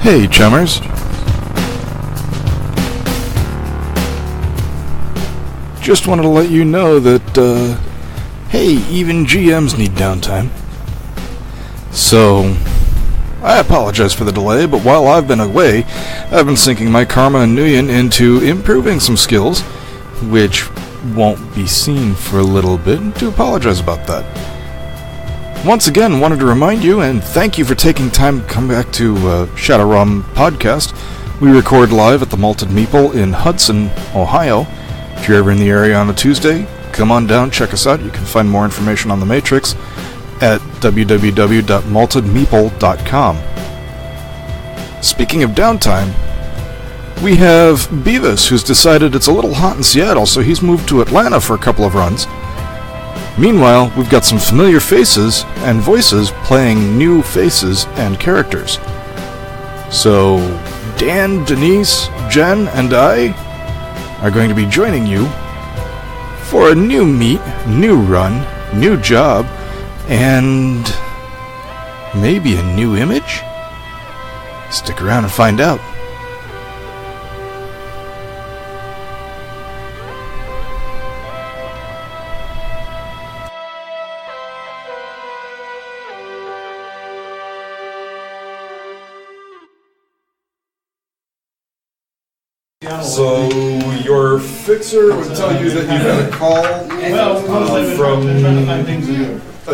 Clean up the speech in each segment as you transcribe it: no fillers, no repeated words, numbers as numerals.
Hey, chummers. Just wanted to let you know that, hey, even GMs need downtime. So, I apologize for the delay, but while I've been away, I've been sinking my karma and Nuyen into improving some skills, which won't be seen for a little bit, and do apologize about that. Once again, wanted to remind you, and thank you for taking time to come back to Shadowrum podcast. We record live at the Malted Meeple in Hudson, Ohio. If you're ever in the area on a Tuesday, come on down, check us out. You can find more information on the Matrix at www.maltedmeeple.com. Speaking of downtime, we have Beavis, who's decided it's a little hot in Seattle, so he's moved to Atlanta for a couple of runs. Meanwhile, we've got some familiar faces and voices playing new faces and characters. So, Dan, Denise, Jen, and I are going to be joining you for a new meet, new run, new job, and maybe a new image? Stick around and find out. So your fixer would tell you that you got a call from a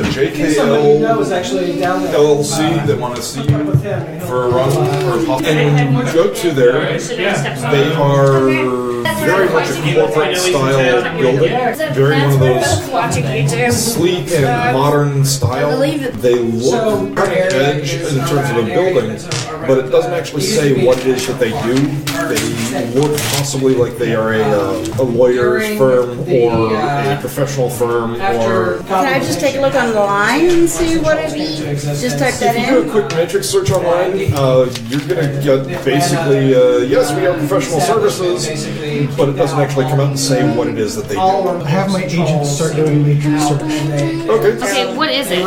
JKL LLC that want to see you for a run and you go to there. They are very much a corporate style building, very one of those sleek and modern style. They look cutting edge in terms of a building, but it doesn't actually say what it is that they do. They look possibly like they are a lawyer's firm or a professional firm or... Can I just take a look on the line and see what it is? Just type that in? If you do a quick matrix search online, you're going to get basically, yes, we are professional services, but it doesn't actually come out and say what it is that they do. I have my agent start doing a matrix search. Okay, what is it?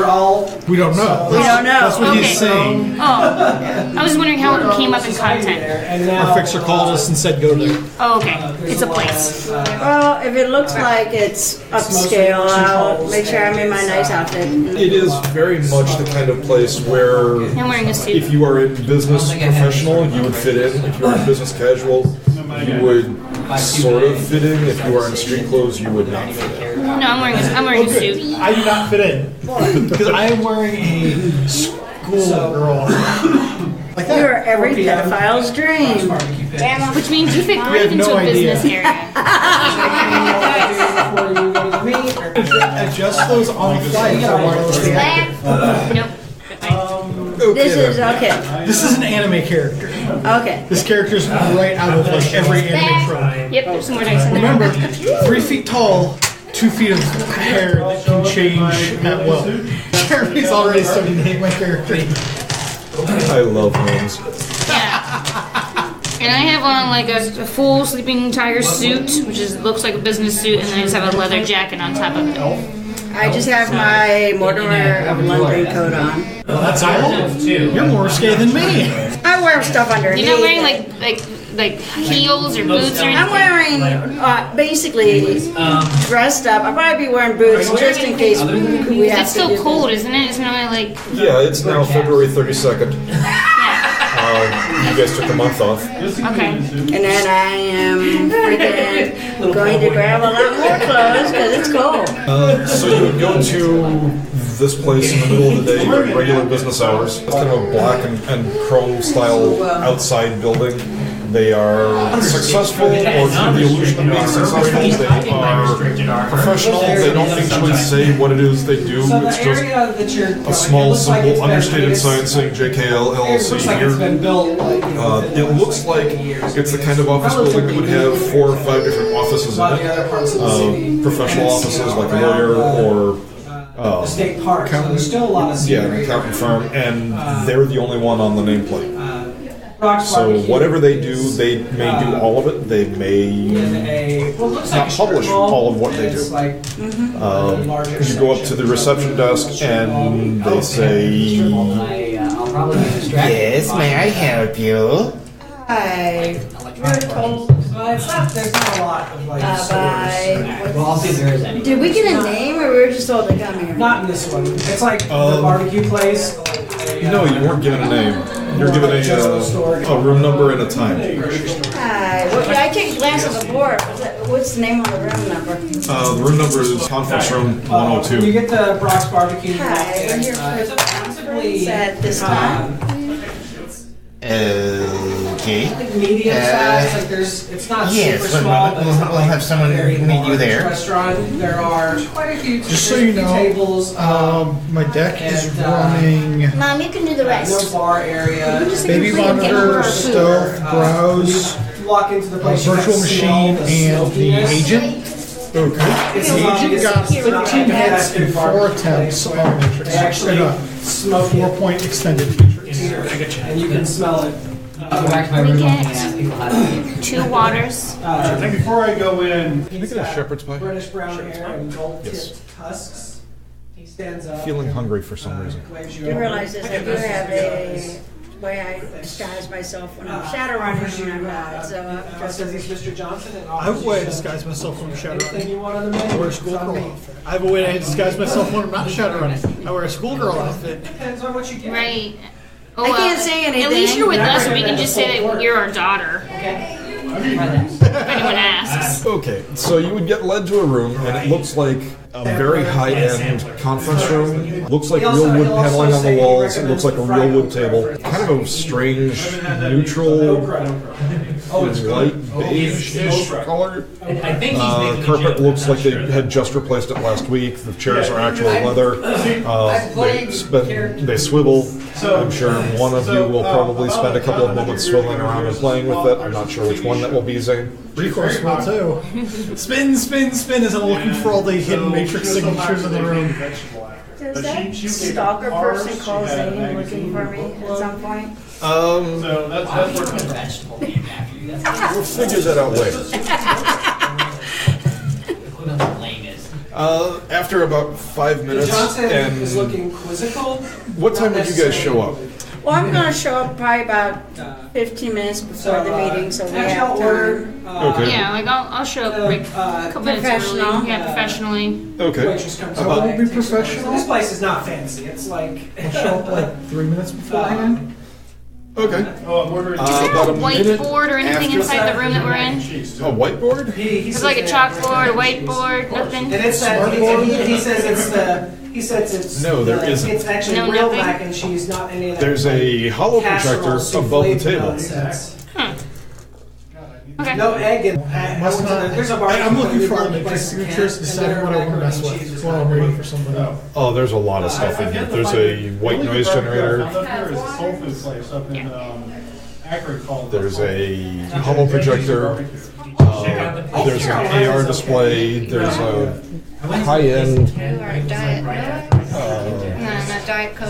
We don't know. We don't know. That's what he's saying. Oh, I was wondering how it came up in content. Our fixer called us and said go there. Oh, okay. It's a place. Well, if it looks like it's upscale, I'll make sure I'm in my nice outfit. It is very much the kind of place where I'm wearing a suit. if you are in business professional, you would fit in. If you are in business casual, you would sort of fit in. If you are in street clothes, you would not fit in. No, I'm wearing a suit. I do not fit in because I am wearing a schoolgirl. Like that. You're every pedophile's dream. Which means you fit great into a business area. Adjust those on the fly. Nope. This is, okay. This is an anime character. Okay. This character is right out of like every anime trope. Yep, there's some more dice in there. Remember, 3 feet tall, 2 feet of hair that can change at will. Jeremy's already starting to hate my character. I love homes. Yeah. And I have on like a full sleeping tiger suit, which looks like a business suit, and then I just have a leather jacket on top of it. I just have my Mortimer of London coat on. Well, that's all. You're more risque than me. I wear stuff underneath. You're not wearing like heels or boots or anything? I'm wearing, basically, dressed up. I'll probably be wearing boots just in case we have It's to still do cold, isn't it? Isn't it like... Yeah, it's now February 32nd. You guys took the month off. Okay. And then I am freaking going to grab a lot more clothes because it's cold. So you would go to this place in the middle of the day during regular business hours. It's kind of a black and chrome style outside building. They are successful, or the illusion of being successful. They are professional. They don't actually say what it is they do. It's just a small, simple, understated sign saying JKL LLC here. It looks like it's the kind of office building that would have 4 or 5 different offices in it. Professional offices like a lawyer or state park. So there's still a lot of an accountant firm, and they're the only one on the nameplate. So whatever they do, they may do all of it. They may not publish all of what they do. You go up to the reception desk and they say, probably be distracted. Yes, may I help you? Hi. We're told It's not, there's not a lot of like by. well, I'll see if there is any. Did we get a name or we were just told to come here? Not in this one. It's like the barbecue place. No, you weren't given a name. You're given a room number and a time. Hi. Well, I can't glance at the board. What's the name of the room number? The room number is conference room You 102. get the Brock's barbecue. Hi. We're here It's for approximately at this time. Okay. like medium size. Like there's, it's not Yes, super but small. But it's not we'll like have someone very meet you large there. Restaurant. There are quite a few. Just so there's a you few know, tables. my deck is and, running Mom, you can do the No rest. bar area. baby monitor, stealth, browse, You walk into the place. you virtual can smell machine, the and the smokiness. agent. Okay. It's The agent got obvious. 13 hits and 4 attempts on Matrix. They actually smoke it 4-point extended Matrix. and you can smell it. Go back to my room and ask people how to do it. 2 waters. I think before I go in, Can you get a shepherd's pie? British brown hair and gold Yes. tipped tusks. He stands up. Feeling hungry for some reason. waves You over. realize this, I do have a way I disguise myself when I'm Shadowrunning when I'm not, so I'm just Says he's Mr. Johnson. And I have a way to disguise myself when I'm Anything Shadowrunning. you want on the I menu? wear a It's schoolgirl on me. outfit. I have a way to disguise myself when I'm not Shadowrunning. I wear a schoolgirl outfit. Depends on what you get. Right. Oh, I can't say anything. At least you're with us, so we can just say that you're our daughter. If anyone asks. Okay, so you would get led to a room, and it looks like a very high-end conference room. Looks like real wood paneling on the walls. It looks like a real wood table. Kind of a strange, neutral, light beige-ish color. I think he's Carpet looks like they had just replaced it last week. The chairs are actual leather. They swivel. I'm sure one of you will probably spend a couple of moments swiveling around and playing with it. I'm not sure which one that will be, Zane. Recourse will too. Spin, spin, spin as I'm looking for all the hidden Matrix signatures in the room. Does that stalker person call Zane looking for me at some point? so that's where vegetable. We'll figure that out later. After about 5 minutes, Johnson is and looking quizzical. what time would you guys show up? Well, I'm gonna show up probably about 15 minutes before the meeting, so we have time. Okay. Yeah, like I'll show up like a couple minutes Professional. early. Yeah, professionally. Okay. Waitress comes About- by. Will be professional. This place is not fancy. It's like I'll show up like 3 minutes beforehand. Okay. Oh, I'm ordering. Is there about a a minute whiteboard or anything after- inside the room that we're in? A whiteboard? It's like a chalkboard, a whiteboard, nothing. And it's that he says it's the he says it's No, there isn't. It's actually No, real nothing? mac and cheese, not any of that. There's a hollow projector casserole above the soufflé table. nonsense. Okay. No egg and Must not. there's a bar. I'm looking for all the Matrix signatures, deciding what I want to mess with while I'm waiting for somebody. Oh, there's a lot of stuff in here. There's a white noise generator. There is a soul food place up in Akron called. There's a hollow projector. There's an AR display. There's a high-end. You are Diet not Diet Coke.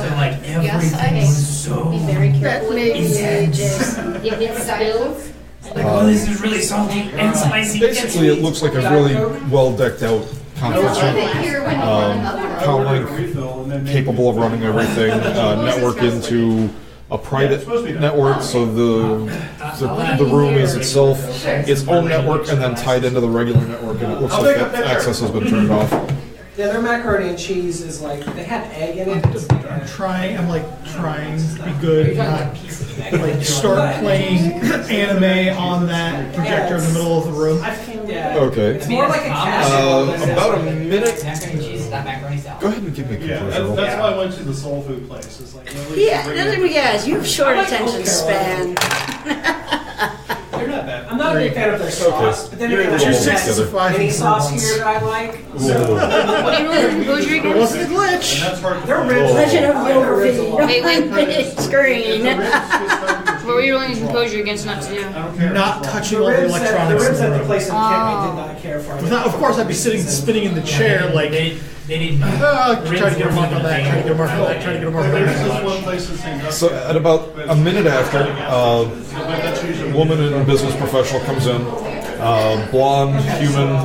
Yes, I be very careful. That may be just If it spills. this is really salty and spicy. Basically, it looks like a really well-decked out conference room. Comlink, capable of running everything. Network into a private network, so the room is itself its own network, and then tied into the regular network. And it looks like that access has been turned off. Yeah, their macaroni and cheese is like they have egg in it. I'm trying to be good, not like start playing anime on that projector in the middle of the room. Yeah. Okay. It's more like a casserole. About a minute. Macaroni and cheese is that macaroni salad. Go ahead and give me a Yeah, composure roll. that's why I went to the soul food place. It's like, at least yeah. bring Let it- me guess. You have short attention span. They're not bad. I'm not a big fan of their sauce, but then You're again, able to there's hold it that together. any sauce here that I like. What are you rolling composure It again? wasn't a glitch. And that's hard to They're find. ribs. Legend of Yoga Wait, wait. Big screen. What were you rolling composure against not to do? Not touching The all the ribs electronics at in the the room. place in Kent, I did not care for. Without, of course, I'd be spinning in the chair like, try to get a mark on that, try to get a mark on that, try to get a mark on There's that. this one place that's named So at about a minute after, a woman and a business professional comes in, blonde, human,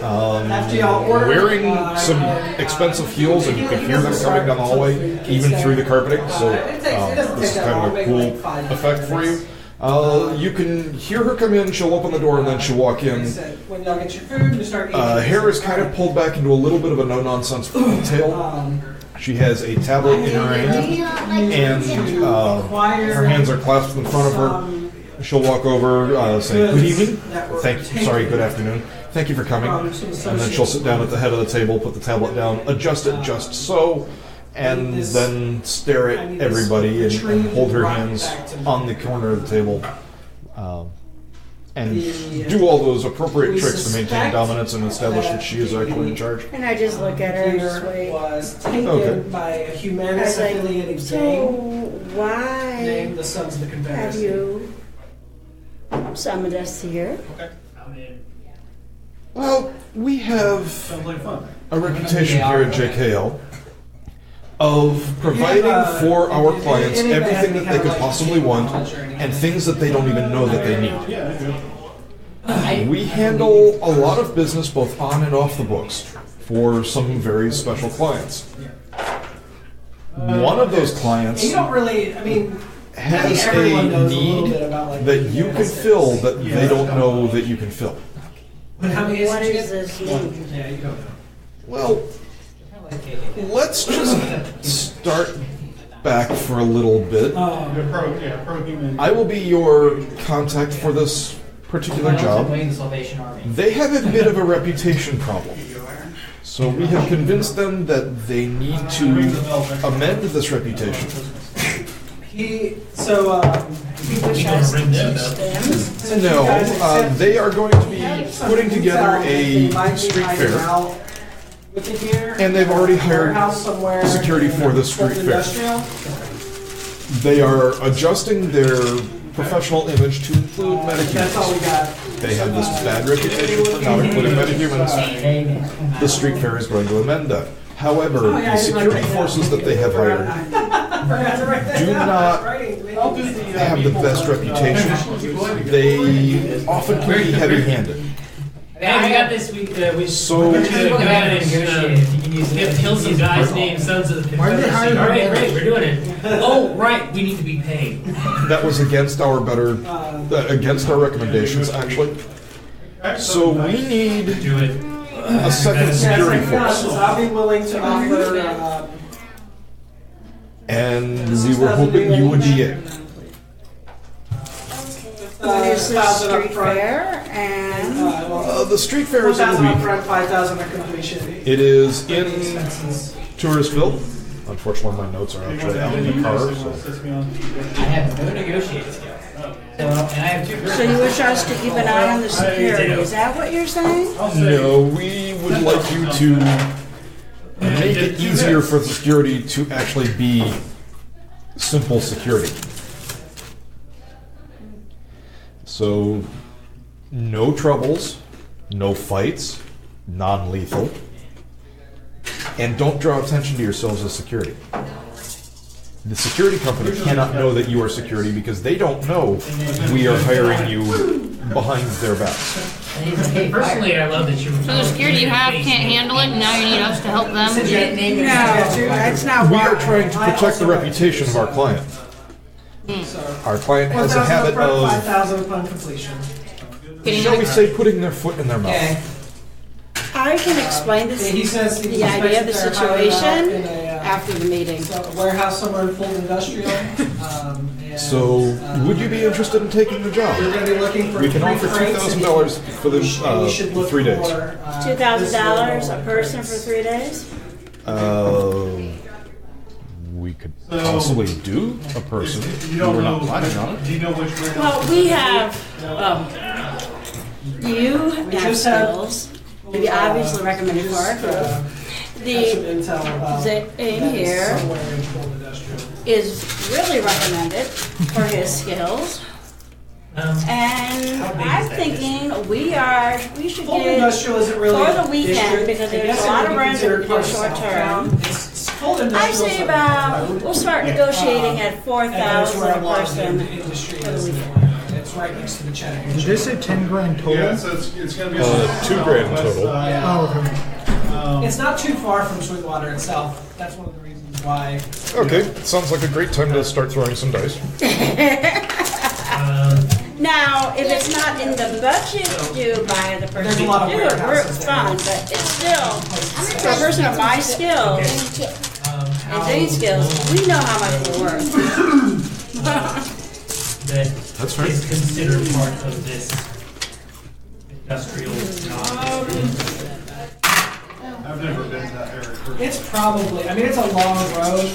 After y'all order, wearing some expensive heels, and you can hear them coming down the hallway, even through the carpeting. So this is kind of a cool effect for you. You can hear her come in. She'll open the door, and then she'll walk in. When y'all get your food, you start eating. Hair is kind of pulled back into a little bit of a no-nonsense ponytail. She has a tablet in her hand, and her hands are clasped in front of her. She'll walk over, say, "Good evening." Good afternoon. Thank you for coming. And then she'll sit down at the head of the table, put the tablet down, adjust it just so, and then stare at everybody and hold her hands on the corner of the table. And do all those appropriate tricks to maintain dominance and establish that she is actually in charge. And I just look at her and just wait. Was taken by a humanist affiliated So gang why named the Sons of the have Confederacy. you summoned us here? Well, we have Sounds like fun. a reputation here at JKL of providing for our clients everything that they could possibly want and things that they don't even know that they need. Yeah, good. We handle a lot of business both on and off the books for some very special clients. One of those clients You don't really, I mean, has everyone a knows a little need bit about, like, that you can fill that they don't know that you can fill. but how many What did you is get? this mean? Yeah, you don't know. Well, let's just start back for a little bit. Pro-human. I will be your contact for this particular job. They have a bit of a reputation problem. So we have convinced them that they need to amend this reputation. He wish No, they are going to be putting together a street fair, and they've already hired security for the street fair. They are adjusting their professional image to include That's all we metahumans. got. They have this bad reputation for not including metahumans. The street fair is going to amend that. However, the security forces that they have hired do not have the best reputation. They often can be heavy-handed. Hey, we got this. We So- go ahead and kill some guys named Sons of the Confederacy. All right, great, we're doing it. Oh, right, we need to be paid. That was against our against our recommendations, actually. So we need Do it. a second security force, I'll be willing to offer. and we were hoping you would be it. What is this street fair? And The street fair is in the 1,000 week. upfront, 5,000 at completion. It is in Touristville. Unfortunately, my notes are actually out in the car. So. I have no negotiating skills. And I have two. so you wish us to keep an eye on the security? Is that what you're saying? No, we would like you to make it easier for the security to actually be simple security. So, no troubles, no fights, non-lethal, and don't draw attention to yourselves as security. The security company cannot know that you are security because they don't know we are hiring you behind their backs. Hey, personally, I love that you. So the security you have can't handle it, and now you need us to help them. No, that's not We why. are trying to protect the reputation of our client. Our client has a 1,000 habit upfront, of, 5,000 upon completion. shall we say, putting their foot in their mouth. Okay. I can explain this, He says he the idea of the suspects that they're hiring situation out in a, after the meeting. a warehouse somewhere in full industrial. And, So, would you be interested in taking the You're job? going to be looking for We can three offer crates, and $2,000 for the you should look 3 days. for, $2,000 a person for 3 days? We could possibly do a person. You don't We're know. not planning on it. Do you know which way? Well, we have, you have just have- skills, we obviously recommended for our group. some The intel about in that is here somewhere in full industrial. is really recommended for his skills. And I'm thinking we should Full get, industrial isn't really for the a weekend, district. because I there's guess a it lot would of be rooms that considered we part do of short South term. Town. It's full I industrial. say about, we'll start negotiating at $4,000 a person industry for the is. weekend. It's right next to the Chattanooga. Did they say 10 grand total? Yeah, so it's going to be $2 grand total. Oh, okay. It's not too far from Sweetwater itself. That's one of the reasons why. Okay, sounds like a great time to start throwing some dice. Now, if it's not in the budget due by the person There's a to lot of do it, we're warehouses there. fine, but it's still, for a person of my skills and dating skills, we know how much we're worth. That's right. Is considered part of this industrial job. I've never been to that area. It's probably, I mean, it's a long road.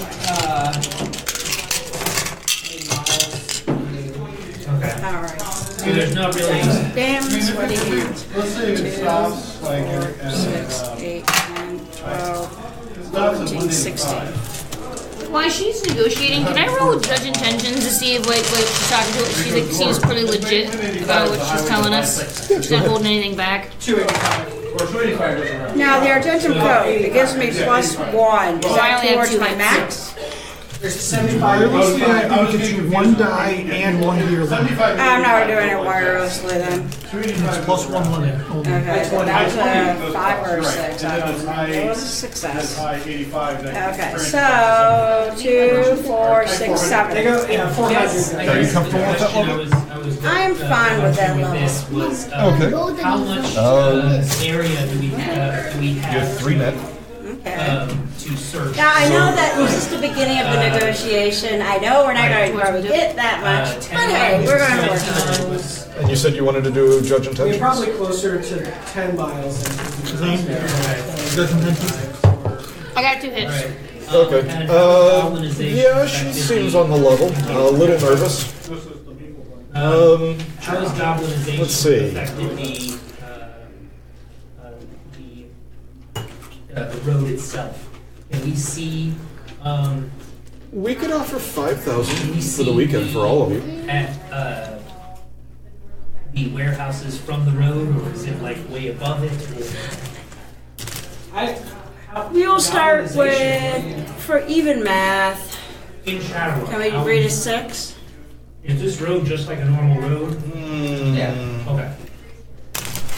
Okay. Alright. So there's not really. Damn sweaty hands. Let's say it stops like at 6, 8, 10, 12, stops at 14, 16. 185. While she's negotiating, can I roll judge intentions to see if like she's talking to she like, seems pretty legit about what she's telling us? She's not holding anything back. 285. Or 285 goes around. Now, the Argentum code, it gives me +1. Is I that only have towards 2 my hits. max? There's 75. Realistically, I think it's you 1 die and 1 to your limit. I'm not doing it wirelessly then. It's plus 1 limit. Okay, so that was a 5 or a 6. I And then don't it's know. high, It was a that's success. high 85. that Okay, transfers. so 2, 4, 6, They 7. go, yeah, 400. Are you comfortable with that level? I am fine with that level. This was, Okay. how much area do we have You have 3 net. Okay. to search? Now, I know that this is the beginning of the negotiation. I know we're not going to probably get that much, but hey, we're going to work on it. And you said you wanted to do judge We're intentions? probably closer to 10 miles. I got 2 hits. Okay. Yeah, she seems on the level. A little nervous. How has goblinization Let's see. affected the road itself? Can we see? We could offer 5,000 Can we for see the weekend for all of you. At the warehouses from the road, or is it like way above it? We will start with, for even math, In Shadowrum. can we read a 6? Is this road just like a normal road? Yeah. Okay.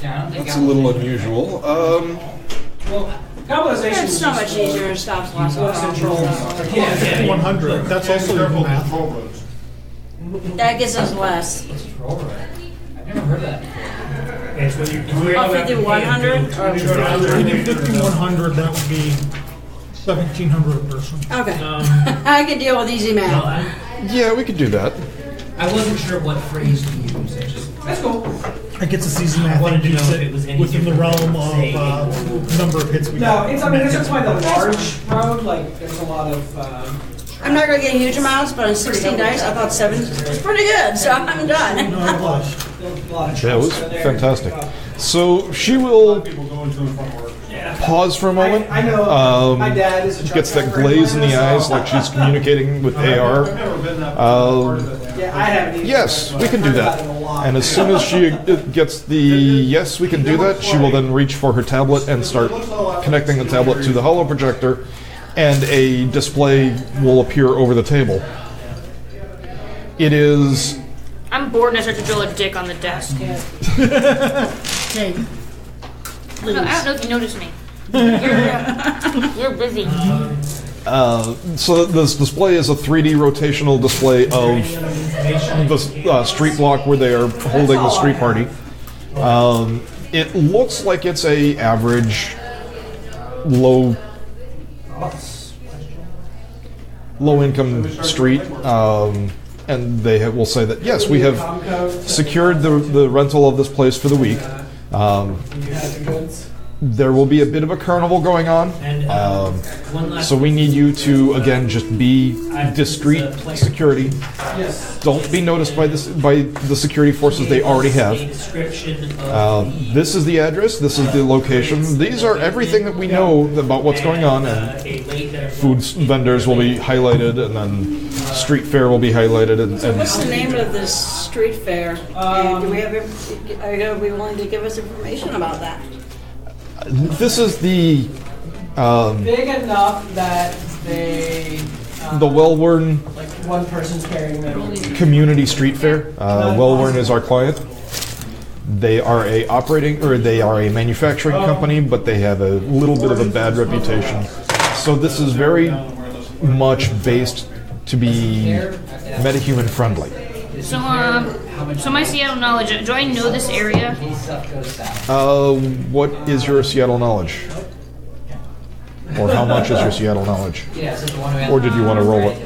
Yeah, I don't think That's a little unusual. Well, globalization It's is so just much easier and stops lots of control. problems. Yeah. 100. That's also your math. Control roads. That gives us less. I've never heard of that before. Okay, so you're Oh, if we do 100? If you did 5100, that would be 1700 a person. Okay. I can deal with easy Well, math. Yeah, we could do that. I wasn't sure what phrase to use. I just That's cool. It gets a season math wanted and to know keeps if it was it any within the different realm from, say, of number of hits we No, got. it's, I mean, it's why the large road, like, there's a lot of, I'm not going to get huge amounts, but on 16 dice, I thought 7 was pretty good, so I'm done. No, it was. a lot of That was trucks there. fantastic. So she will People going to and from work. pause for a moment. I know, my dad is a truck Gets that driver in glaze in the Atlanta, eyes so- like she's communicating with AR. I've never been that part of it. Yeah, I haven't either. Yes, we can do I've heard that. about it a lot. And as soon as she gets the yes, we can do that, she will then reach for her tablet and start connecting the tablet to the holo projector, and a display will appear over the table. It is I'm bored and I start to drill a dick on the desk. Okay. No, I don't know if you noticed me. You're busy. so this display is a 3D rotational display of the street block where they are holding the street party. It looks like it's a average low income street, and they will say that yes, we have secured the rental of this place for the week. There will be a bit of a carnival going on, so we need you to again just be discreet security. Don't be noticed by the security forces they already have. This is the address. This is the location. These are everything that we know about what's going on, and food vendors will be highlighted, and then street fair will be highlighted. So what's the name of this street fair? And do we have, are you going to be willing to give us information about that? This is the Big enough that they the Wellworn Like one person's carrying them. Community Street Fair. Wellworn is our client. They are a manufacturing company, but they have a little bit of a bad reputation. So this is very much based to be metahuman friendly. So, so my Seattle knowledge, do I know this area? What is your Seattle knowledge? Or how much is your Seattle knowledge? Or did you want to roll it?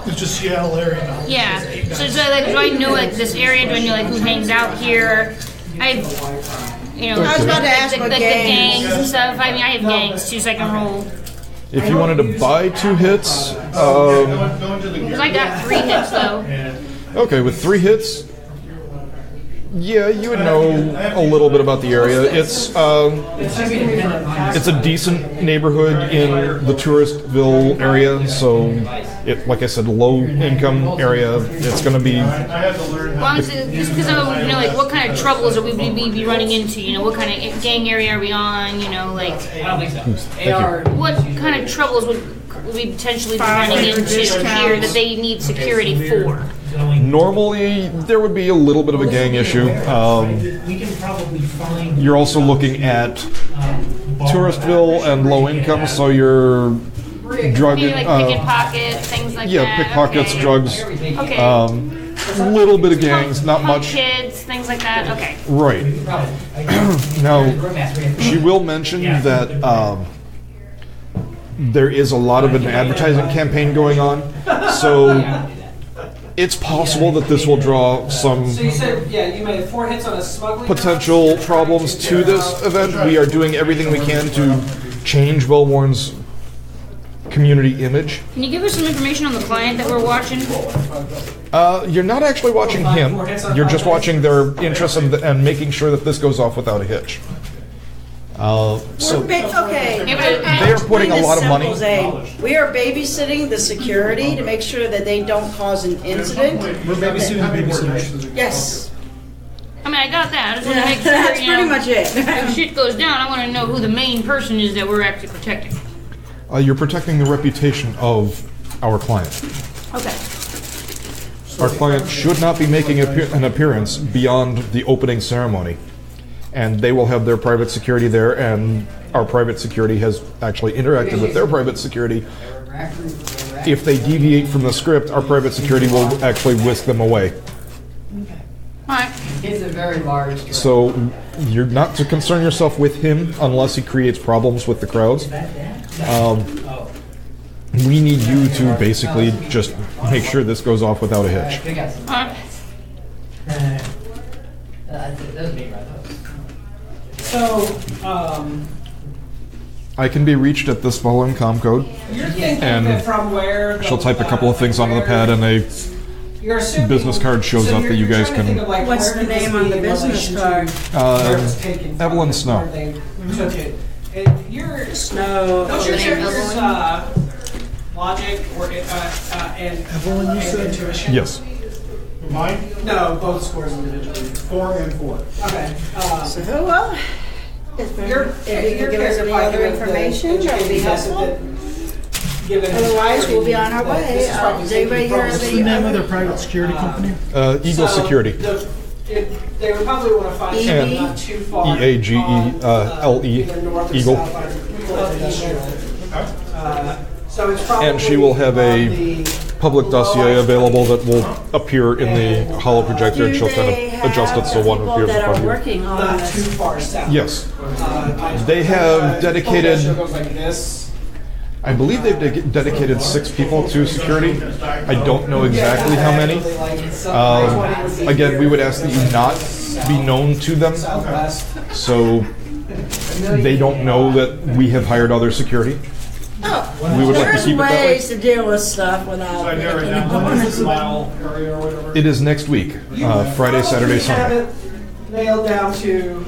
It's just Seattle area now. Yeah. So like, do I know like this area? Do I know like who hangs out here? I was about to ask the about gangs gangs. and stuff. I mean, I have gangs too, so I can roll. If you wanted to buy 2 hits, Because I got 3 hits though. okay, with 3 hits, yeah, you would know a little bit about the area. It's a decent neighborhood in the Touristville area, so like I said, low income area. It's going to be. Well, honestly, just because of like what kind of troubles are we be running into? What kind of gang area are we on? Like what kind of troubles would we potentially be running into here that they need security for? Normally, there would be a little bit of a gang issue. You're also looking at Touristville and low income, so you're drug. Maybe like pickpocket, things like that. Yeah, pickpockets, okay. drugs. Okay. A little bit of gangs, not Punk much. kids, things like that. Okay. Right. Now, she will mention that there is a lot of an advertising campaign going on, so it's possible that this will draw some So you said, you made 4 hits on a smuggling. potential problems to this event. We are doing everything we can to change Wellworn's community image. Can you give us some information on the client that we're watching? You're not actually watching him. You're just watching their interests and making sure that this goes off without a hitch. So Okay. they are putting a lot of money. We are babysitting the security to make sure that they don't cause an incident. We're babysitting the babysitters. Yes. I mean, I got that. I just want to make sure, That's pretty much if it. shit goes down, I want to know who the main person is that we're actually protecting. You're protecting the reputation of our client. Okay. Our client should not be making an appearance beyond the opening ceremony. And they will have their private security there, and our private security has actually interacted with their private security. If they deviate from the script, our private security will actually whisk them away. Alright. It's a very large. So you're not to concern yourself with him unless he creates problems with the crowds. We need you to basically just make sure this goes off without a hitch. Alright. That was me, right? So, I can be reached at this following comm code, you're thinking and that from where she'll type a couple of things onto the pad, and a you're assuming, business card shows up that you guys trying to think can. of, like, What's where the could this name on be the in business relation to card? where it was taken from, Evelyn Snow. where they took it. And you're Snow. Don't your name characters logic or and intuition? Yes. Mine, No, both scores individually. 4 and 4. Okay. So well, if you could give us any other information, that would be helpful. Otherwise, we'll be on our way. Does anybody here have What's the any name of other? their private security company? Eagle Security. They would probably want to find something not too far. EAGELE, either north or Eagle. south, so it's probably And she will have on a the public dossier available that will appear in the holo projector, and she'll kind of adjust it so one appears in that front are of you. working on not this. too far south. Yes. They have dedicated, Goes like this. I believe they've dedicated 6 people to security. I don't know exactly how many. Again, we would ask that you not be known to them, so they don't know that we have hired other security. We would like to There's keep it that way. ways to deal with stuff without making it Mile area or whatever. It is next week, Friday, Saturday, Have Sunday. it nailed down to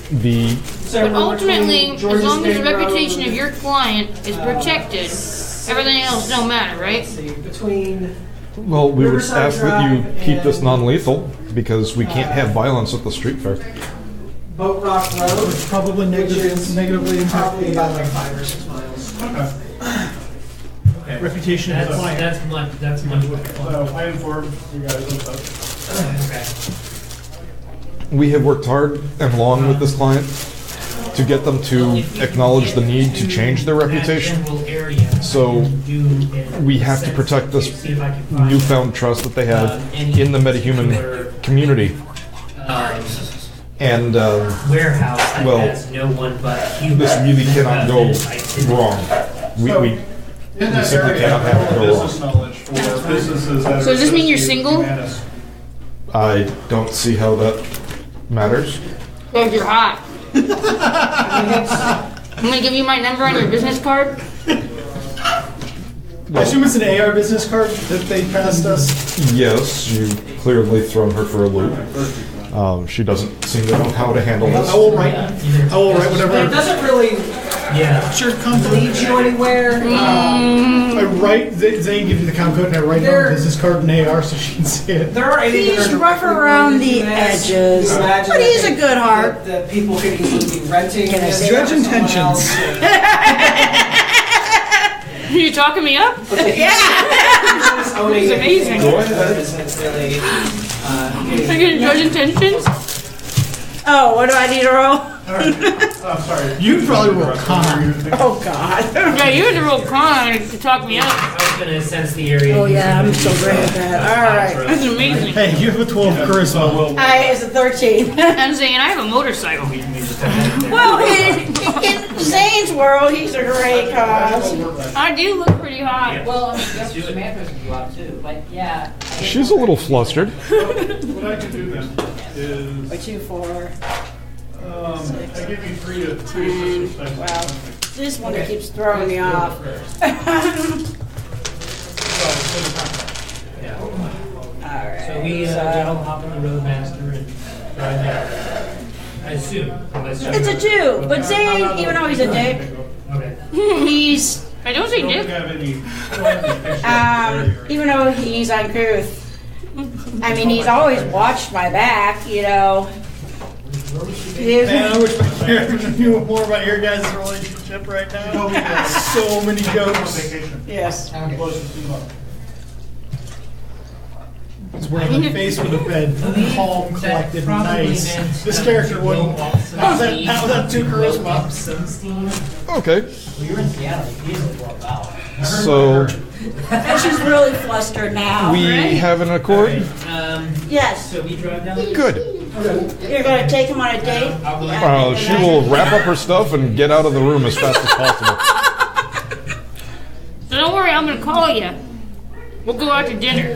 The But ultimately, as long as the reputation of your client is protected, everything else don't matter, right? between well, we would ask that you keep this non-lethal because we can't have violence at the street fair. Boat Rock Road. Which probably which is negatively impact probably the about like 5 or 6 miles. Okay. reputation of the client. That's much better. So I informed you guys of that. Okay. We have worked hard and long with this client to get them to acknowledge the need to change their reputation. So we have to protect this newfound trust that they have in the metahuman community. And Warehouse that well, has no one but humans. this really cannot go wrong. We In that simply area, cannot have it go business wrong. knowledge for businesses that So does this mean you're single? I don't see how that matters. Because you're hot. I'm gonna give you my number on your business card. I assume it's an AR business card that they passed us. Yes, you clearly thrown her for a loop. She doesn't seem to know how to handle this. I will write whatever. It doesn't really Sure, come to lead you anywhere. I write, Zane gives you the account code, and I write it on There- a business card in AR so she can see it. There are any that He's are rough directly around related the to this. edges, Imagine but that he's they- a good heart. That people could easily be renting. Can I this say Judge for someone intentions. else. You talking me up? Yeah. Owning It's amazing. Go ahead. I get judge intentions. Oh, what do I need to roll? I'm sorry. You'd probably roll con. Oh, God. Yeah, you're the real con to talk me up. I was gonna sense the area. Oh, yeah, I'm so great at that. All right. That's amazing. Hey, you have a 12 charisma. It's a 13. I'm saying I have a motorcycle. Well, in Zane's world, he's a great cause. I do look pretty hot. Well, Samantha's can go out too, but yeah. She's a little flustered. What I could do then is, What you for? I give you three assistants. Wow. This one keeps throwing me off. Alright. So we all hop on the Roadmaster and drive down. I assume. It's a 2, but Zane, even though he's a dick, Okay. he's, I don't say Don't dick. have any. even though he's uncouth, I mean, he's always watched my back, you know. Man, I wish my character knew more about your guys' relationship right now. So many jokes. Vacation. Yes. Closest to love. It's where my face would have been calm, collected, nice. This character wouldn't. How's that 2 charisma? Okay. Well, you're in Seattle, you usually walk out. So And she's really flustered now. we have an accord? Yes. So we drive down. Good. You're gonna take him on a date? She will wrap up her stuff and get out of the room as fast as possible. So don't worry, I'm gonna call you. We'll go out to dinner.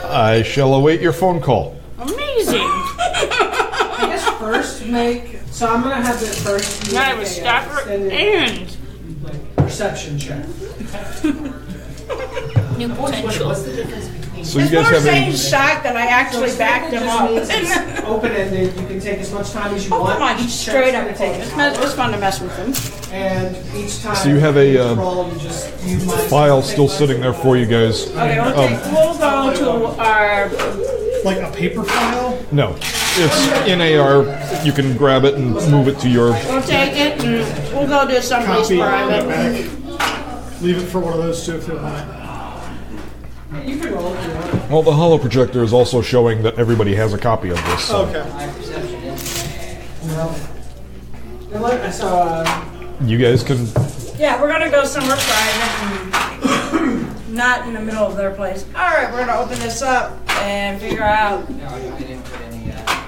I shall await your phone call. Amazing. I guess first make. So I'm gonna have it first. Now I have a stopper and Perception check. new potential. So you It's guys more have Zane's a shocked that I actually backed him up. Open-ended. You can take as much time as you Oh, want. come on, Each he's straight check's up gonna take take. an hour. It's fun to mess with him. And each time. So you have a, you roll, you just use my file still sitting there for you guys. Okay, we'll go to our, Like a paper file? No, it's in AR. You can grab it and move it to your. we'll take it and we'll go to someplace Copy. private. Leave it for one of those 2 if you want. You can roll if you want. Well, the holo projector is also showing that everybody has a copy of this. So Okay. And look, I saw. you guys can. Yeah, we're gonna go somewhere private and not in the middle of their place. Alright, we're gonna open this up and figure out.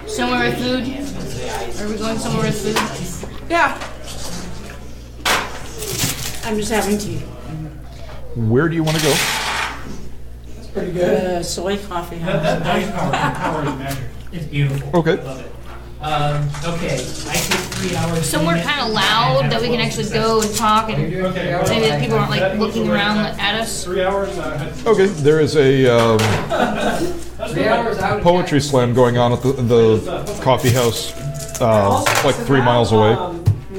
Somewhere with food? Are we going somewhere with food? Yeah. I'm just having tea. Where do you want to go? Pretty good. Soy coffee That house. dice power is magic. It's beautiful. Okay. Love it. Okay, I take 3 hours. Somewhere kind of loud that we can actually go and talk and Okay. maybe that people aren't like looking around at us. 3 hours. Okay, there is a 3 hours out. poetry slam going on at the coffee house, like 3 miles away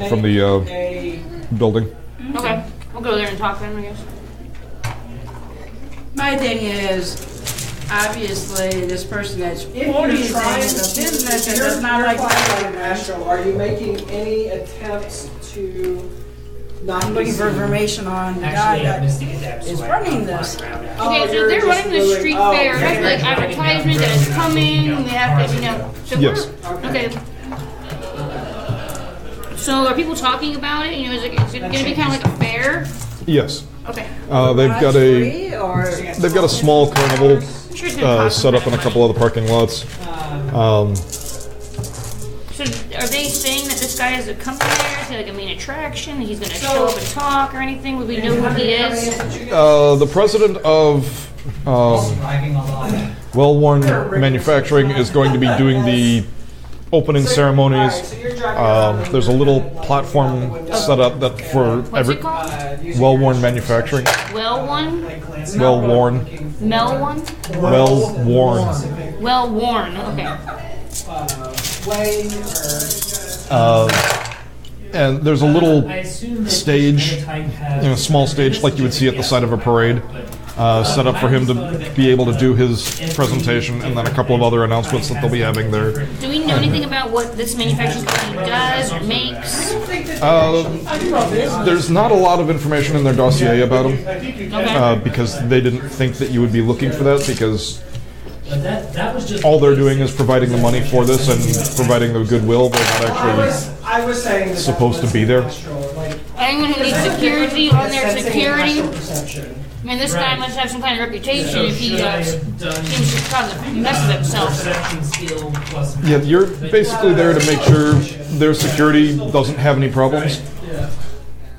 from the building. Okay, we'll go there and talk to them, I guess. My thing is, obviously, this person that's If you're holding trying things, a business that you're- does not you're like applying that. Astro, are you making any attempts to not I'm looking for information on the guy that is running this. Okay, so they're running the street fair, like advertisement that is coming, they have to, so Yes. okay. So are people talking about it? Is it going to be kind of like a fair? Yes. Okay. They've got a small carnival I'm sure it's gonna cost set up in a couple of the parking lots. So are they saying that this guy is coming there? Is he like a main attraction? He's going to show up and talk or anything? Would we know who he is? The president of Well-Worn Manufacturing is going to be doing the opening ceremonies. There's a little platform set up that for What's it called? Well-Worn Manufacturing. Well-worn? Well-worn. Mel-one? Well-worn. Well-worn, okay. And there's a little stage, small stage like you would see at the side of a parade, set up for him to be able to do his presentation, and then a couple of other announcements that they'll be having there. Do we know anything about what this manufacturing company does or makes? There's not a lot of information in their dossier about him, Okay. because they didn't think that you would be looking for that, because That was just all they're doing is providing the money for this and providing the goodwill. They're not actually I was saying that supposed to be there. Anyone who needs security on their security? I mean, this guy must have some kind of reputation if he seems to cause a mess of himself. Yeah, you're basically there to make sure their security doesn't have any problems.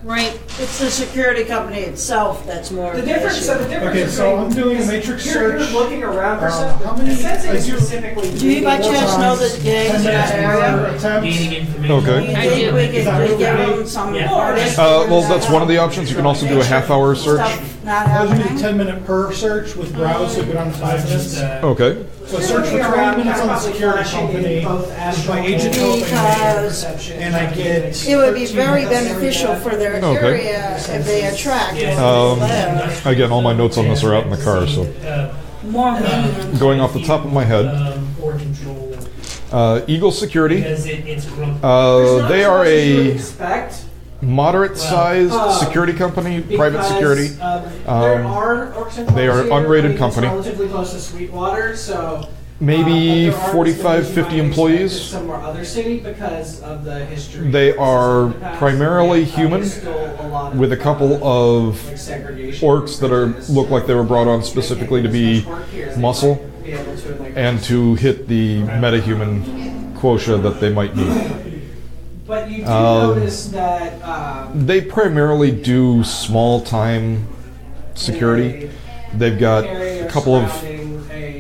Right. It's the security company itself that's more. The difference. So the difference. Okay, so I'm doing a matrix You're search. looking around for something. How many? It says I it do. specifically. Do you by chance know the gangs in that area? Attempts. Okay. Do you think we could give them some artists? Well, that's one of the options. You can also do a half-hour search. Stuff not I was doing a happening? 10-minute per search with browse, so go down to 5 minutes. Okay. So I search for 20 minutes on the security company, my agent help, Because and I get. it would be very beneficial for their Okay. area if they attract Again, all my notes on this are out in the car, so more minions. going off the top of my head, or control Eagle Security. because it's They are a Expect moderate-sized security company, private security. There are They are an unrated company. Relatively close to Sweetwater, so Maybe there are 45, cities 50 you might employees. expect in some other city because of the history. They are in the past. primarily There's human, still a lot of, with a couple of like segregation orcs that are look like they were brought on specifically to be muscle be able to, like, and to hit the metahuman quota that they might need. But you do notice that They primarily do small-time security. They've got a couple of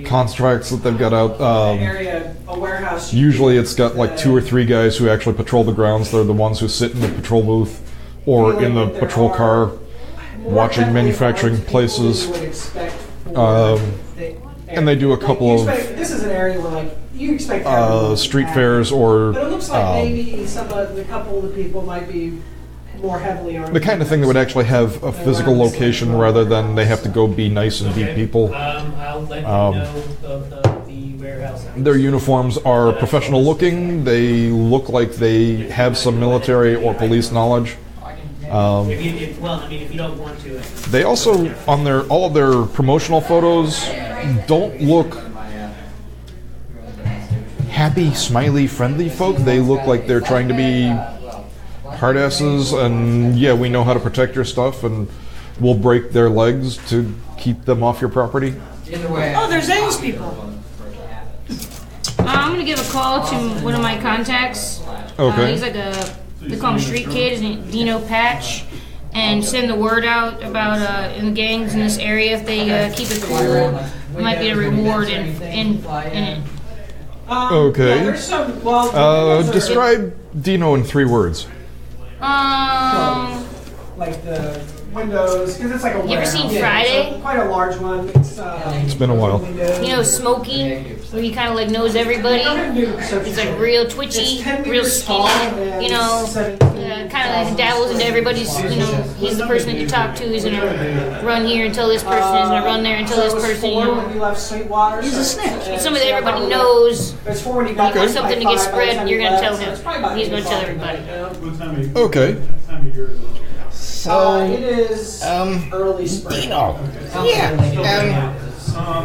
contracts that they've got out. area, a warehouse. Usually it's got like 2 or 3 guys who actually patrol the grounds. They're the ones who sit in the patrol booth or in the patrol car watching manufacturing places. And they do a couple of This is an area where, like, you expect street fairs or But it looks like maybe some of the couple of the people might be more heavily armed. the kind of thing that would actually have a physical location rather than they have to go be nice and beat people. I'll let you know of the warehouse. Their uniforms are professional looking. They look like they have some military or police knowledge. If you don't want to. They also, on all of their promotional photos, don't look happy, smiley, friendly folk. They look like they're trying to be hardasses and, yeah, we know how to protect your stuff and we'll break their legs to keep them off your property. Oh, there's A's people. I'm gonna give a call to one of my contacts. Okay. He's like they call him Street Kid, his name Dino Patch, and send the word out about in the gangs in this area if they keep it cool. There might be a reward in it. Okay. Yeah, there's some, well, Describe Dino in 3 words. like the windows, because it's like a You ever warehouse. seen Friday? So quite a large one. It's been a while. You know Smokey, where he kind of like knows everybody. He's like real twitchy, real skinny. You know, kind of like dabbles into everybody's. You know, he's the person that you talk to. He's gonna run here until this person. He's gonna run there until this person. You know, He's a snitch. it's somebody that everybody knows. There's 4 when you He got wants something to get spread. You're gonna tell him. He's gonna tell everybody. What time of, Okay. what time of year is it? So, it is early spring. Dino. Yeah.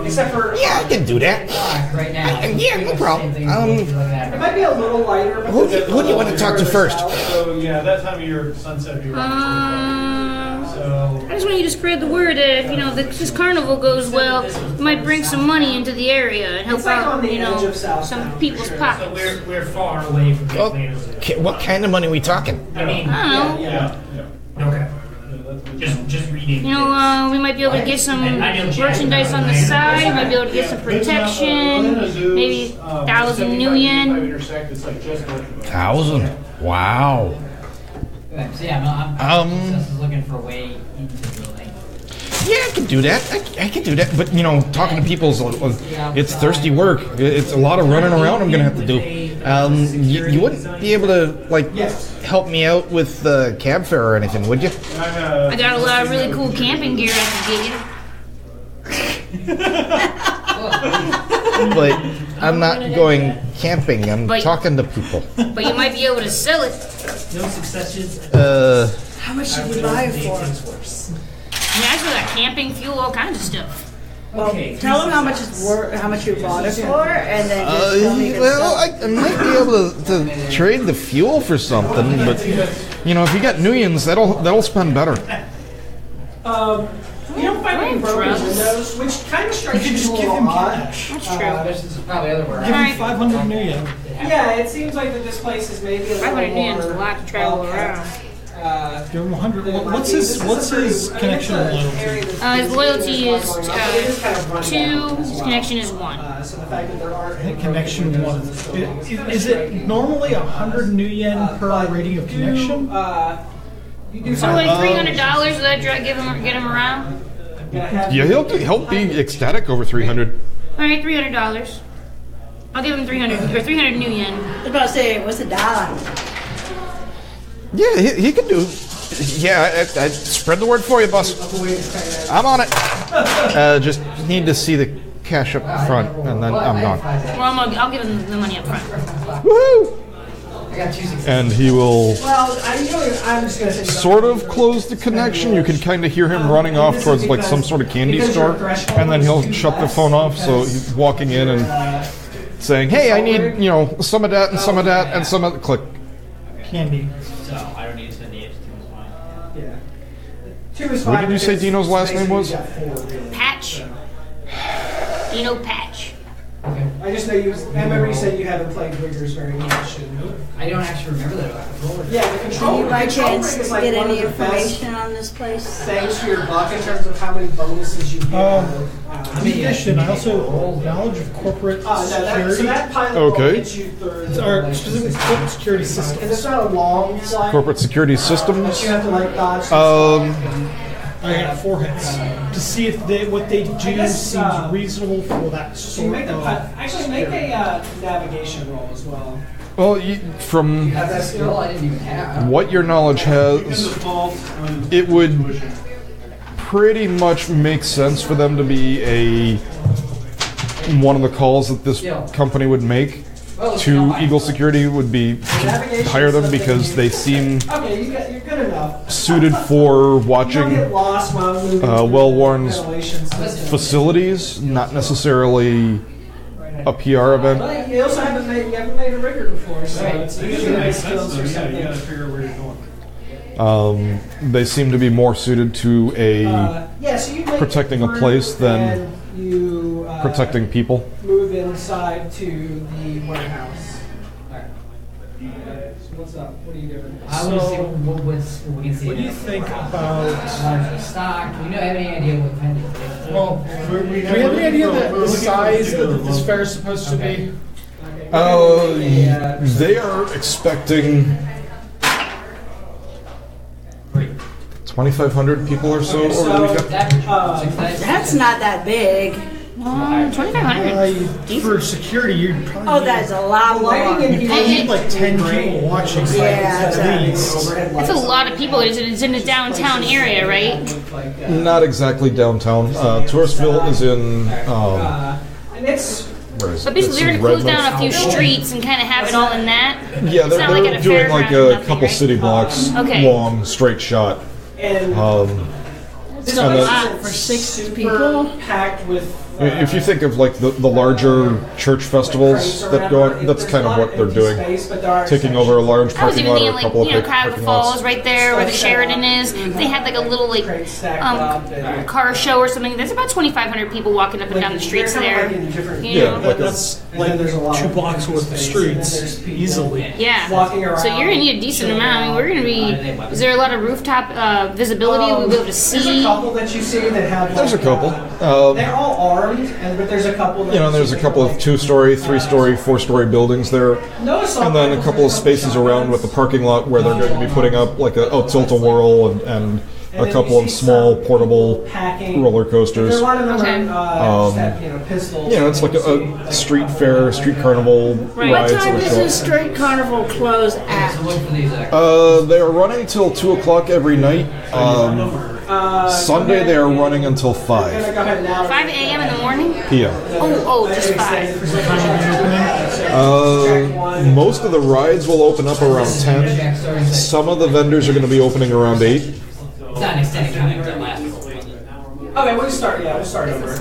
Except for Yeah, I can do that. Right now. Yeah, no problem. it might be a little lighter. But Who do you want to talk to first? So, yeah, that time of year, sunset, be around 25. So, I just want you to spread the word that if, you know, this carnival goes well, it might bring some money into the area and help It's like on out, the you know, edge of Southtown. some people's So pockets. we're far away from the Okay, what kind of money are we talking? I mean, I don't know. yeah. okay. Just reading. You know, we might be able to get some merchandise on the side. We might be able to get some protection. Maybe 1,000 new yen. Intersect, it's like just north of it. 1,000. Wow. So yeah, I'm Um, looking for a way into the building. Yeah, I can do that. I can do that. But, you know, talking to people, it's thirsty work. It's a lot of running around I'm going to have to do. You wouldn't be able to, like, help me out with the cab fare or anything, would you? I got a lot of really cool camping gear I can get you. But I'm not going camping. I'm But- talking to people. But you might be able to sell it. No successes. How much should we buy it for? I mean, I still got camping, fuel, all kinds of stuff. Well, tell them how much it's worth, how much you bought it for, and then just tell me. Well, I might be able to trade the fuel for something, but You know, if you got Nuyens, that'll spend better. You don't find any broken windows, which kind of strikes You me can just as a give little him odd. cash. That's true. This is probably other word. Give him Alright. 500 new yen. Yeah, it seems like that this place is maybe a little 500 more. yen is a lot to travel around. Give him 100. What's his connection loyalty? His loyalty is 2, his connection is 1. So the fact that there aren't I think connection 1. Is it normally 100 new yen per rating of connection? You do So like $300, will that get him around? Yeah, he'll be ecstatic over 300. Alright, $300. I'll give him 300 new yen. I was about to say, what's a dollar? Yeah, he can do. Yeah, I spread the word for you, boss. I'm on it. Just need to see the cash up front, and then I'm gone. Well, I'll give him the money up front. Woohoo! I got 2 successes. And he will Well, I'm just gonna say sort of close the connection. You can kind of hear him running off towards like some sort of candy store, and then he'll shut the phone off. So he's walking in and saying, "Hey, I need, you know, some of that and some of that and some of the click." Candy. So I don't need to spend the extra 2 is fine. Yeah. 2 is fine. What did you say because Dino's last name was? basically you got 4, really. Patch. Dino Patch. I just know you. I remember you said you haven't played Riggers very much. And, I don't actually remember that controller. yeah, the Do control. you by control chance rig is like get one any of the best information on this place? things for your buck in terms of how many bonuses you get. In addition, I also knowledge of corporate So security, that pilot Okay. will get you through. or specifically corporate security And systems. it's not a long flight. Corporate security But systems. you have to like dodge. I got 4 hits to see if what they do guess, seems reasonable for that So you sort make of. actually make a navigation roll as well. Well, from Have that skill I didn't even have. what your knowledge has, Default on it would pretty much make sense for them to be one of the calls that this company would make to Eagle Security would be to hire them because they seem Okay, you're good enough. suited for You don't watching get lost while moving. well-worn ventilations. facilities, not necessarily a PR event. But you also haven't made a rigger before, so it's usually That nice makes sense, skills so or yeah, you something. gotta figure out where you're going. They seem to be more suited to Yeah, so you make protecting a it place through than and you protecting people. move inside to the warehouse. Alright. So what's up? What are you doing? I want to see what we can see. What do you think about? Stock? Do you have any idea what kind of? Well, do we have any idea that the size that this fair is supposed to be? They are expecting 2,500 people or so over the weekend. That's not that big. 2,500. For security, you'd probably Oh, that's a lot more. you probably need like 10 people watching. Yeah, at least. That's a lot of people. It's in the downtown area, right? Not exactly downtown. Touristville is in. And it's Where is But it? basically, they're It's gonna in close down a few Redlands. streets and kind of have it all in that. Yeah, It's they're, not like at they're a doing like fairground or a nothing, couple right? city blocks Okay. long, straight shot. and It's a And then- lot for 6 people. packed with. If you think of like the larger church festivals that go on, that's kind of what they're doing. Taking over a large I was parking even lot or thinking a like, couple of Cuyahoga parking lots. Falls right there where the Sheridan is. They had like a little like car show or something. There's about 2,500 people walking up and down the streets there. You Yeah, know? like a, That's like 2 blocks worth of streets easily. Yeah. Walking around. So you're gonna need a decent amount. I mean, we're gonna be. Is there a lot of rooftop visibility? We'll be able to There's a see. couple that you see that have. there's a couple. They're all armed, but there's a couple. That You know, there's a couple of 2-story, 3-story, 4-story buildings there, and then a couple of spaces around with the parking lot where they're going to be putting up like a tilt-a-whirl and a couple of small portable roller coasters. Okay. Pistols. You know, it's like a street fair, street carnival Right. What rides time that does show the street carnival close at? They are running till 2 o'clock every night. Sunday they are running until 5 5 a.m. in the morning. p.m. Oh, just 5. Most of the rides will open up around 10. Some of the vendors are going to be opening around 8. It's not an extended comment, but that last. Okay, we'll start. Yeah, we'll start over.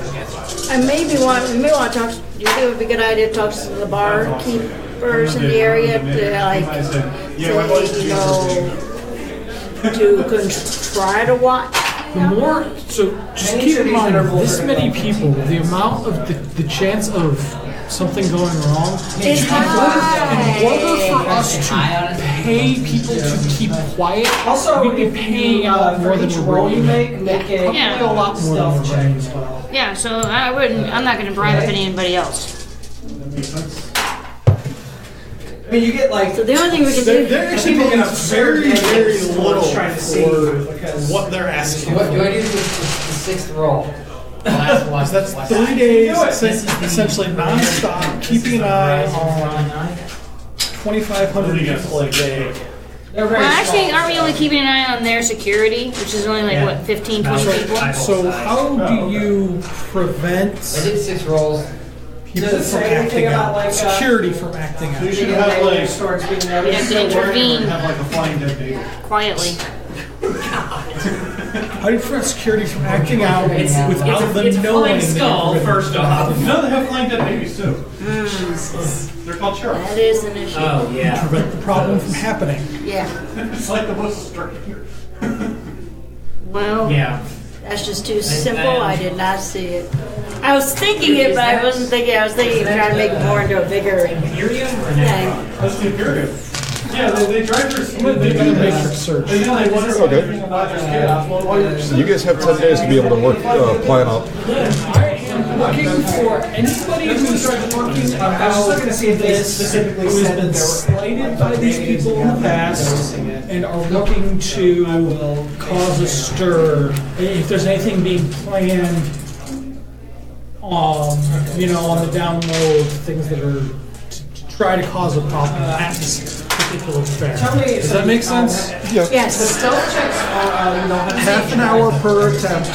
I maybe want to talk. Do you think it would be a good idea to talk to the barkeepers in the area to like, to try to watch? The more, so just keep in mind, this many people, the amount of the chance of something going wrong. It's high. In order for us to pay people to keep quiet, Also, we'd be paying out more than we're roll you bringing in. make a Yeah. A lot more than we're bringing in. Yeah. So I wouldn't. I'm not gonna bribe up anybody else. I mean, you get like. So the only thing we can do. They're actually People paying get absurd very, very endings little trying to see for because- what they're asking. What do I do with the 6th roll? Because that's 3 days, essentially non-stop, keeping an eye on 2,500 people a day. They're very Well, actually, small. aren't we only keeping an eye on their security, which is only like what 15, 20 people? So how do you prevent I did 6 rolls. people Does it from say anything acting about, out? like, Security from acting out. You should have like, Stores being We have noticed. to intervene have like a flying dead baby. quietly. How do you prevent security from acting out without them knowing flying skull, that you're first off. No, they have flying dead babies too. They're called sharks. That is an issue. Oh, yeah. prevent the problem from happening? Yeah. It's like the most strange. Well, Yeah. That's just too simple. I did not see it. I was thinking it, but I wasn't thinking. I was thinking of trying to make it more into a bigger thing. That's the Imperium. Yeah, they drive through. They They're gonna make your search. And then they wonder Okay. anything about this kid. You guys have 10 days to be able to work, plan out. I am looking for anybody who's talking about looking to see if they this, specifically who has said been that they were- slighted by these people in the past and are looking to cause a stir. If there's anything being planned, on the down low, things that are to try to cause a problem at this particular fair. Tell me, Does that make sense? Yeah. Yes. The stealth checks are, Half an hour per attempt.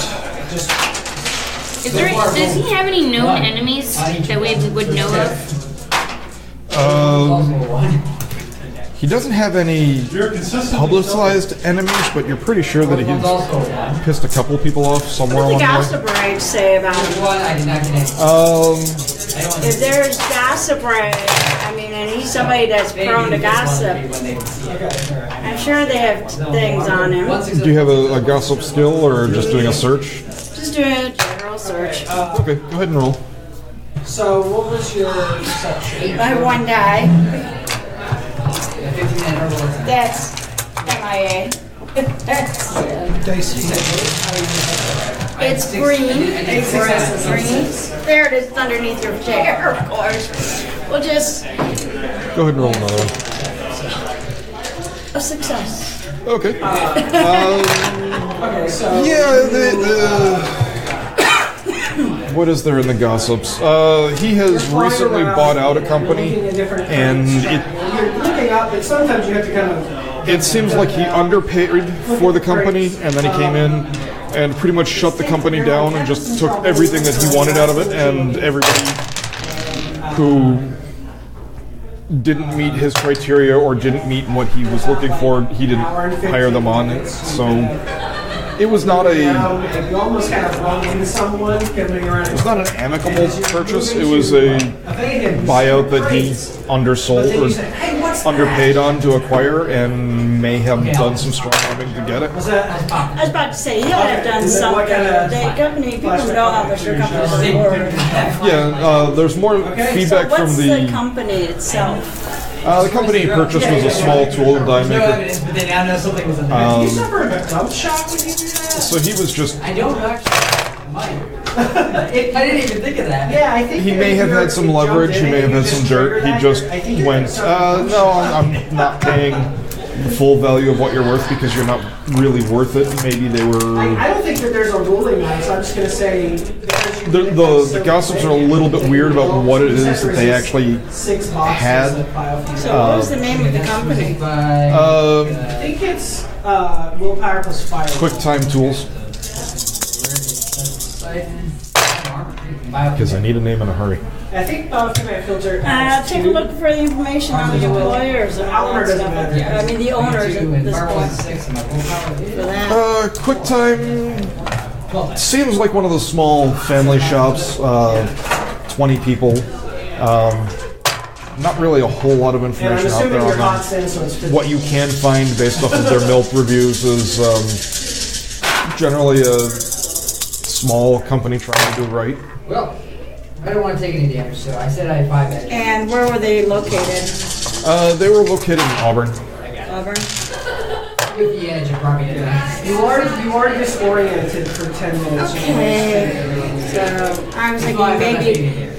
does he have any known enemies that we would know of? He doesn't have any publicized enemies, but you're pretty sure that he's pissed a couple people off somewhere What do the along the way. gossip rags say about it? One, I did not get any. If there's gossip rags, I mean, and he's somebody that's prone to gossip, I'm sure they have things on him. Do you have a gossip skill or just doing a search? Just doing a general search. Okay, go ahead and roll. So, what was your perception? I have 1 die. 15 and rolls. That's MIA. That's, it's green. It's green. There it is, it's underneath your chair, of course. We'll just Go ahead and roll another one. a success. Okay. Okay, so what is there in the gossips? He has recently bought out a company, and you're looking up, but sometimes you have to kind of. it seems like he underpaid for the company, and then he came in and pretty much shut the company down and just took everything that he wanted out of it, and everybody who didn't meet his criteria or didn't meet what he was looking for, he didn't hire them on. So it was not a. You almost kind of run into someone coming around. It was not an amicable purchase. It was a buyout that he undersold or underpaid on to acquire, and may have done some strong arming to get it. I was about to say, he'll have done something. The company, people know how much their companies are worth. Yeah, there's more feedback So from what's the. the company itself? The company he purchased was a small tool and die maker. But then I know something was in there. Do you suffer in a dump shop when you do that? So he was just. I don't actually. I might. I didn't even think of that. Yeah, I think He may have had some leverage. He may have had some dirt. He just went. No, I'm not paying the full value of what you're worth because you're not really worth it. Maybe they were. I don't think that there's a ruling on it, so I'm just going to say. The gossips are a little bit weird about what it is that they actually had. So what was the name of the company? I think it's Willpower plus Fire. QuickTime Tools. Because I need a name in a hurry. I think Biocommand Filter. Take a look for the information on the employers and all that stuff. I mean, the owners at this point. For that. QuickTime seems like one of the small family shops, 20 people. Not really a whole lot of information out there on them. What you can find based off of their MILF reviews is generally a small company trying to do right. Well, I don't want to take any damage, so I said I had 5 edges. And where were they located? They were located in Auburn. Auburn? With the edge, I probably did. You already disoriented for 10 minutes. Okay. So I was thinking maybe.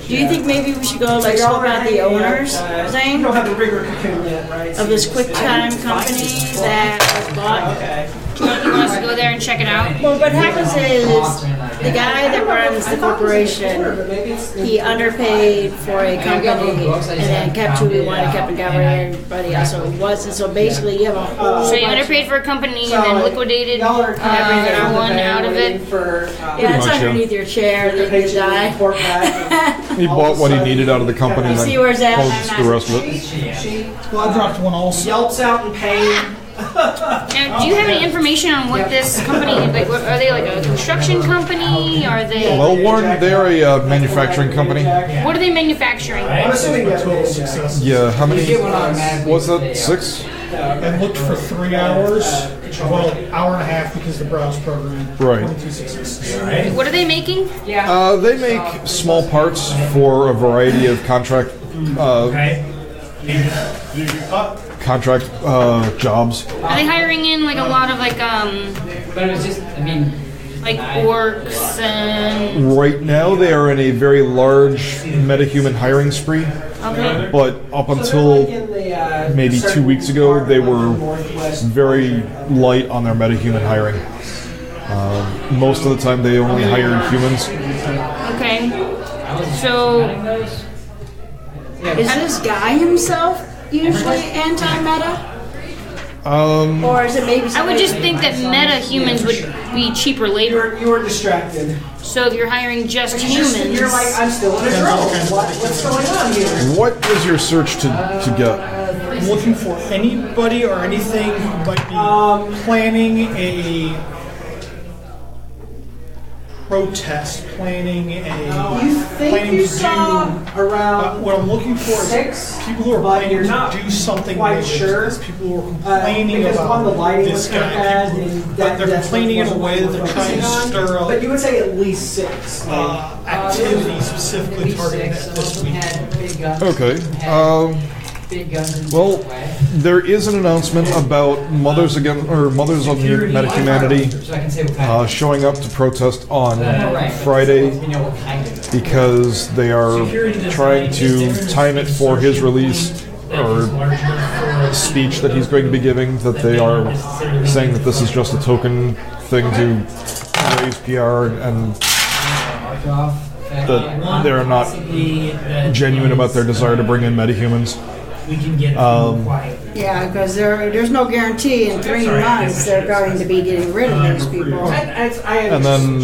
Do you think maybe we should go like scope out the owners thing? You don't have the rigor cocoon yet, right? Of this QuickTime company that was bought. Okay. You want us to go there and check it out? Well, what happens is the guy that runs the corporation, he underpaid for a company and then kept who he wanted, kept and got rid of everybody else. So it wasn't. So basically, you have a whole. So you underpaid for a company and then liquidated everyone out of it? Yeah, it's underneath your chair that you die. He bought what he needed out of the company and See where's that? closed the rest of it. Well, I dropped one also. Yelps out in pain. Now, do you have any information on what this company, like, are they like a construction company? Are they? Well, Warren, they're a manufacturing company. What are they manufacturing? I'm assuming that Total success. Yeah, how many? Was that 6? And looked for 3 hours. Well, hour and a half because the browse program. Right. 22 successes. What are they making? They make small parts for a variety of contract jobs. Are they hiring in like a lot of like But it was just, I mean, like orcs and? Right now, they are in a very large metahuman hiring spree. Okay. But up until maybe 2 weeks ago, they were very light on their metahuman hiring. Most of the time, they only hired humans. Okay. So Is this guy himself usually anti-meta? Or is it maybe? I would just think that meta humans would be cheaper labor. You were distracted. So if you're hiring just humans, You're like, I'm still in a drill. What's going on here? What is your search to get? I'm looking for anybody or anything who might be planning a protest, planning You saw around what I'm looking for is 6, people who are but planning you're not to do something quite negative. sure. It's people who are complaining because one, the about lighting this was kind of guy. bad, People and who, but they're that's complaining in a what way that they're trying to focusing on. stir up But you would say at least 6. activity specifically targeted at this week. Okay. Well, there is an announcement about Mothers of Metahumanity showing up to protest on Friday because they are trying to time it for his release or speech that he's going to be giving, that they are saying that this is just a token thing to raise PR and that they're not genuine about their desire to bring in metahumans. Yeah, because there's no guarantee in 3 months they're going to be getting rid of those people. And then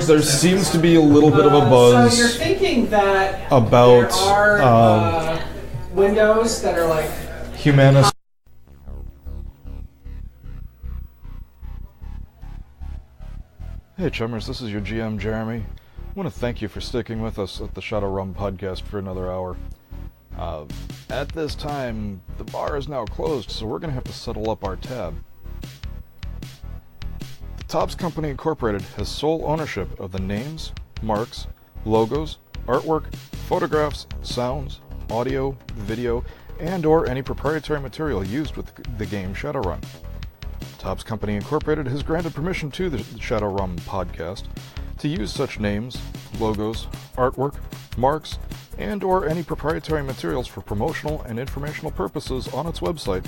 there seems to be a little bit of a buzz So you're thinking that about there are windows that are like humanist. Hey chummers, this is your GM Jeremy. I want to thank you for sticking with us at the Shadowrum podcast for another hour. At this time, the bar is now closed, so we're going to have to settle up our tab. The Tops Company Incorporated has sole ownership of the names, marks, logos, artwork, photographs, sounds, audio, video, and or any proprietary material used with the game Shadowrun. Tops Company Incorporated has granted permission to the Shadowrum podcast to use such names, logos, artwork, marks, and or any proprietary materials for promotional and informational purposes on its website,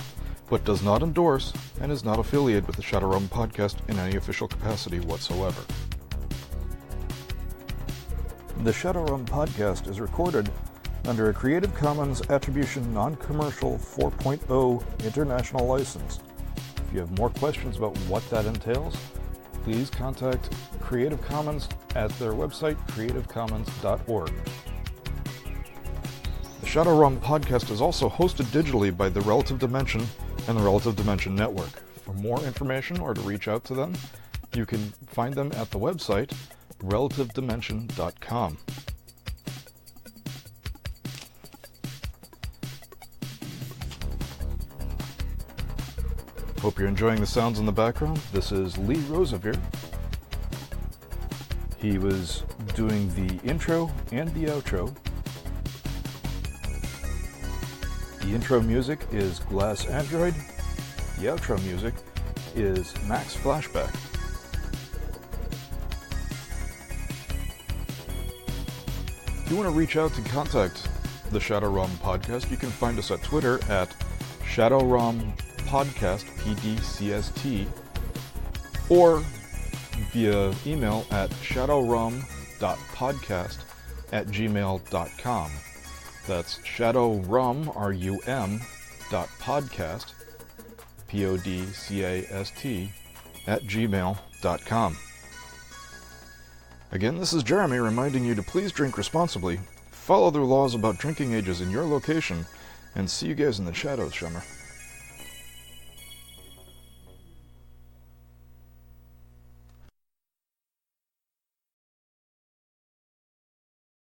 but does not endorse and is not affiliated with the Shadowrum podcast in any official capacity whatsoever. The Shadowrum podcast is recorded under a Creative Commons Attribution Non-Commercial 4.0 International License. If you have more questions about what that entails, please contact Creative Commons at their website, creativecommons.org. The Shadowrum podcast is also hosted digitally by the Relative Dimension and the Relative Dimension Network. For more information or to reach out to them, you can find them at the website relativedimension.com. Hope you're enjoying the sounds in the background. This is Lee Rosevere. He was doing the intro and the outro. The intro music is Glass Android. The outro music is Max Flashback. If you want to reach out to contact the Shadowrum podcast, you can find us at Twitter at Shadowrum Podcast, PDCST, or via email at shadowrum.podcast@gmail.com. That's shadowrum, R-U-M, .podcast, P-O-D-C-A-S-T, @gmail.com. Again, this is Jeremy reminding you to please drink responsibly, follow the laws about drinking ages in your location, and see you guys in the shadows, Shimmer.